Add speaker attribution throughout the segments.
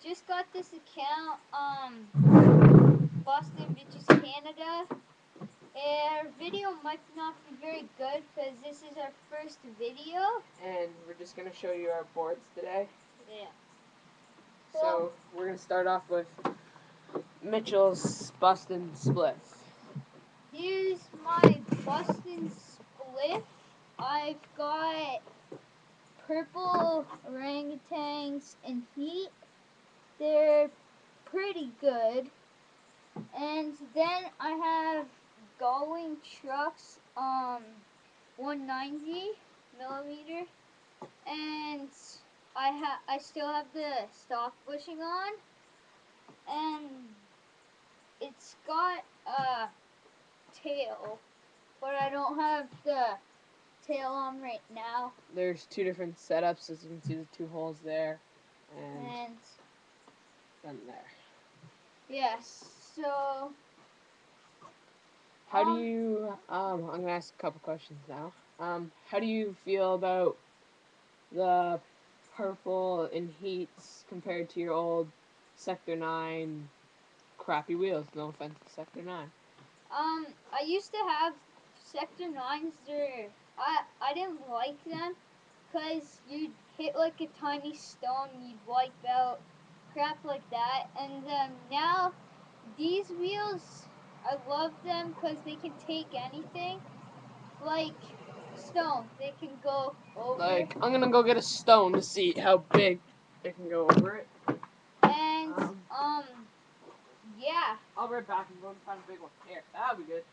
Speaker 1: just got this account, BustinBitchesCanada. Our video might not be very good because this is our first video.
Speaker 2: And we're just going to show you our boards today.
Speaker 1: Yeah.
Speaker 2: So we're going to start off with Mitchell's Bustin Spliff.
Speaker 1: Here's my Bustin Spliff. I've got purple orangutans in heat. They're pretty good. And then I have going trucks 190 millimeter, and I still have the stock bushing on, and it's got a tail, but I don't have the tail on right now.
Speaker 2: There's two different setups, as you can see the two holes there and one there.
Speaker 1: Yes, so
Speaker 2: how do you I'm going to ask a couple questions now. How do you feel about the purple in heats compared to your old Sector 9 crappy wheels? No offense to Sector 9.
Speaker 1: I used to have Sector 9s. I didn't like them because you'd hit like a tiny stone, you'd wipe out, crap like that. And now these wheels, I love them because they can take anything, like stone. They can go over.
Speaker 2: Like, I'm gonna go get a stone to see how big it can go over it.
Speaker 1: And yeah.
Speaker 2: I'll be right back and go and find a big one. Here, that'll be good.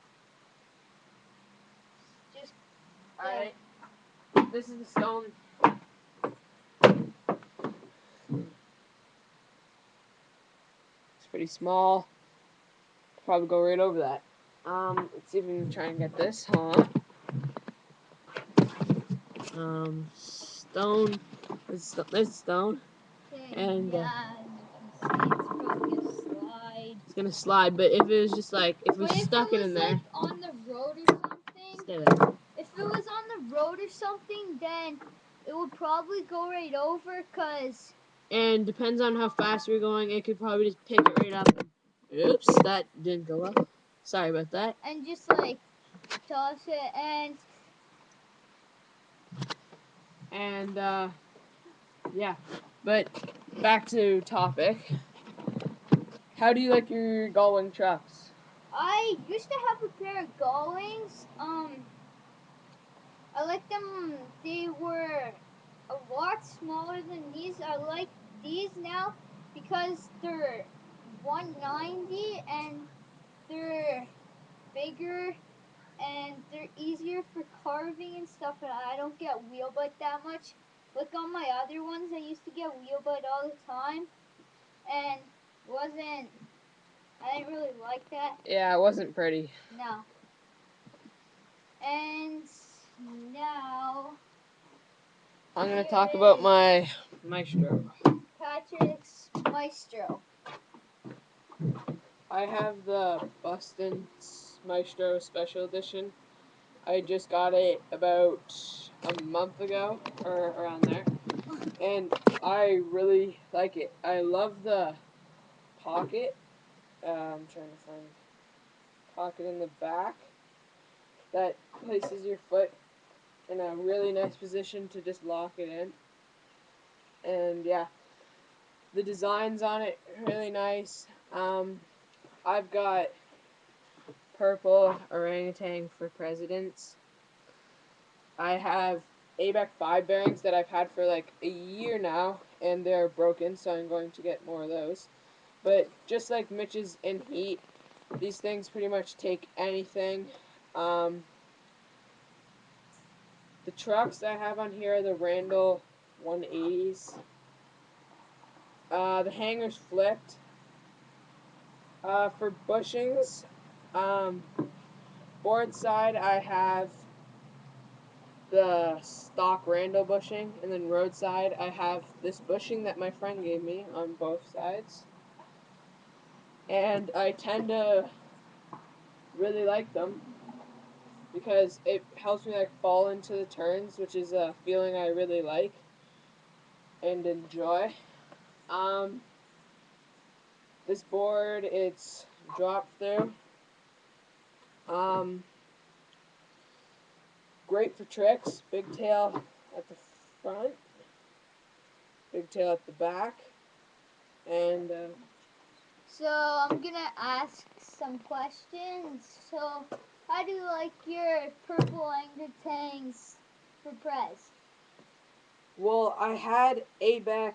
Speaker 1: Just
Speaker 2: alright. This is the stone. It's pretty small. Probably go right over that. Let's see if we can try and get this, huh? Stone. This stone.
Speaker 1: Okay,
Speaker 2: and
Speaker 1: yeah, as you can see, it's probably gonna slide.
Speaker 2: It's gonna slide, but if it was just like if we stuck it in there,
Speaker 1: like on the road or something.
Speaker 2: Stay there.
Speaker 1: If it was on the road or something, then it would probably go right over, cause.
Speaker 2: And depends on how fast we're going, it could probably just pick it right up. Oops, that didn't go well. Sorry about that.
Speaker 1: And just like toss it
Speaker 2: and yeah. But back to topic. How do you like your gull-wing trucks?
Speaker 1: I used to have a pair of gull-wings. I like them. They were a lot smaller than these. I like these now because they're 190 and they're bigger and they're easier for carving and stuff, and I don't get wheel butt that much. Like on my other ones, I used to get wheel butt all the time, and I didn't really like that.
Speaker 2: Yeah, it wasn't pretty.
Speaker 1: No. And now
Speaker 2: I'm gonna talk about my Maestro.
Speaker 1: Patrick's Maestro.
Speaker 2: I have the Bustin Maestro Special Edition. I just got it about a month ago, or around there, and I really like it. I love the pocket. I'm trying to find pocket in the back that places your foot in a really nice position to just lock it in. And yeah, the designs on it are really nice. I've got purple orangutan for presidents. I have ABEC 5 bearings that I've had for like a year now, and they're broken, so I'm going to get more of those. But just like Mitch's in heat, these things pretty much take anything. The trucks I have on here are the Randall 180s. The hanger's flipped. For bushings, board side I have the stock Randall bushing, and then roadside I have this bushing that my friend gave me on both sides. And I tend to really like them because it helps me like fall into the turns, which is a feeling I really like and enjoy. This board, it's drop through. Great for tricks. Big tail at the front, big tail at the back, and
Speaker 1: So I'm gonna ask some questions. So how do you like your purple orangutans for press?
Speaker 2: well, I had ABEC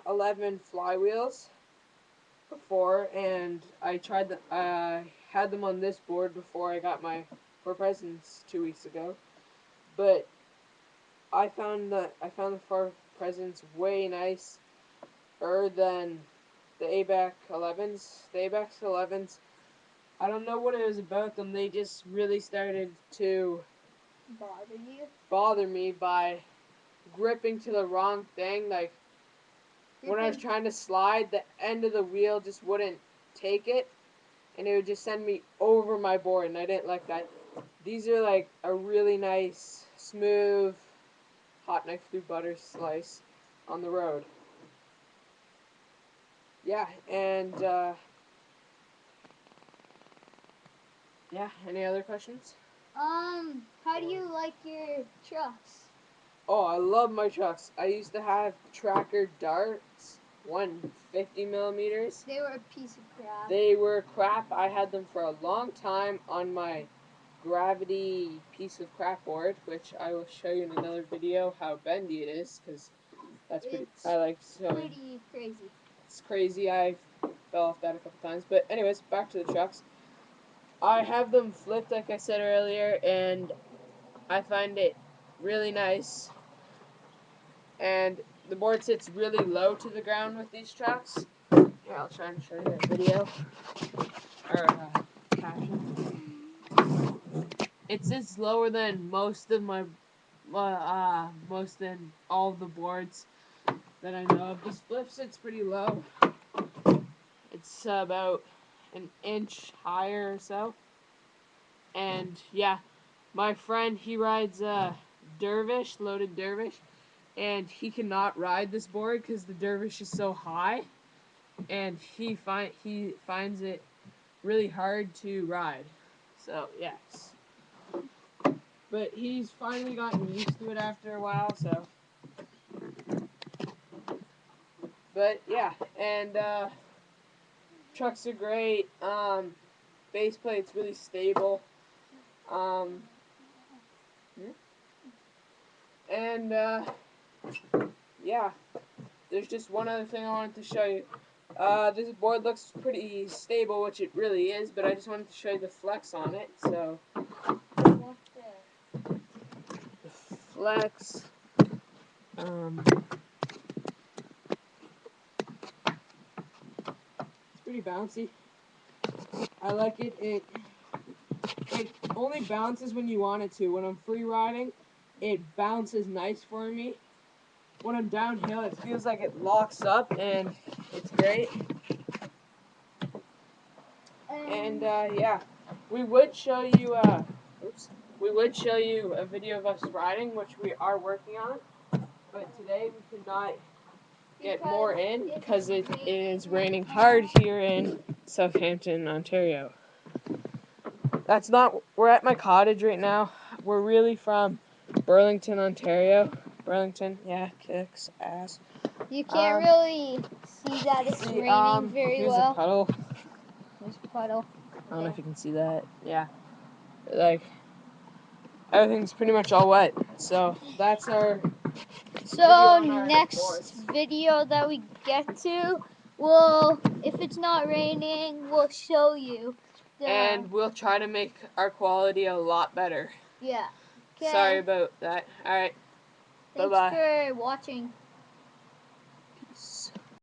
Speaker 2: 11 flywheels before, and I tried the had them on this board before I got my for presents 2 weeks ago, but I found the for presents way nicer than the ABEC 11s. The ABEC 11s, I don't know what it was about them. They just really started to
Speaker 1: Bother
Speaker 2: me by gripping to the wrong thing. Like when I was trying to slide, the end of the wheel just wouldn't take it, and it would just send me over my board, and I didn't like that. These are like a really nice, smooth, hot knife through butter slice on the road. Yeah, and yeah, any other questions?
Speaker 1: How do you like your trucks?
Speaker 2: Oh, I love my trucks. I used to have tracker darts, 150 millimeters.
Speaker 1: They were a piece of crap.
Speaker 2: They were crap. I had them for a long time on my gravity piece of crap board, which I will show you in another video how bendy it is, because that's pretty. I like showing.
Speaker 1: Pretty crazy.
Speaker 2: It's crazy. I fell off that a couple times, but anyways, back to the trucks. I have them flipped, like I said earlier, and I find it really nice. And the board sits really low to the ground with these trucks. Here, I'll try and show you a video or caption. It sits lower than most of my, most than all of the boards that I know of. The Spliff sits pretty low. It's about an inch higher or so. And yeah, my friend, he rides a Dervish, loaded Dervish, and he cannot ride this board because the Dervish is so high, and he finds it really hard to ride. So yes, but he's finally gotten used to it after a while. So, but yeah, and trucks are great. Base plate's really stable. Um, and yeah. There's just one other thing I wanted to show you. This board looks pretty stable, which it really is, but I just wanted to show you the flex on it. So, the flex, it's pretty bouncy. I like it. It only bounces when you want it to. When I'm free riding, it bounces nice for me. When I'm downhill, it feels like it locks up, and it's great. And yeah, we would show you a video of us riding, which we are working on. But today we could not get more in because it is raining hard here in Southampton, Ontario. We're at my cottage right now. We're really from Burlington, Ontario. Burlington, yeah, kicks ass.
Speaker 1: You can't really see that it's raining very
Speaker 2: here's
Speaker 1: well.
Speaker 2: A puddle.
Speaker 1: There's a puddle.
Speaker 2: I don't know if you can see that. Yeah. Like, everything's pretty much all wet. So, that's our
Speaker 1: So next video that we get to, if it's not raining, we'll show you.
Speaker 2: And we'll try to make our quality a lot better.
Speaker 1: Yeah. Okay.
Speaker 2: Sorry about that. Alright.
Speaker 1: Thanks
Speaker 2: Bye-bye.
Speaker 1: for watching.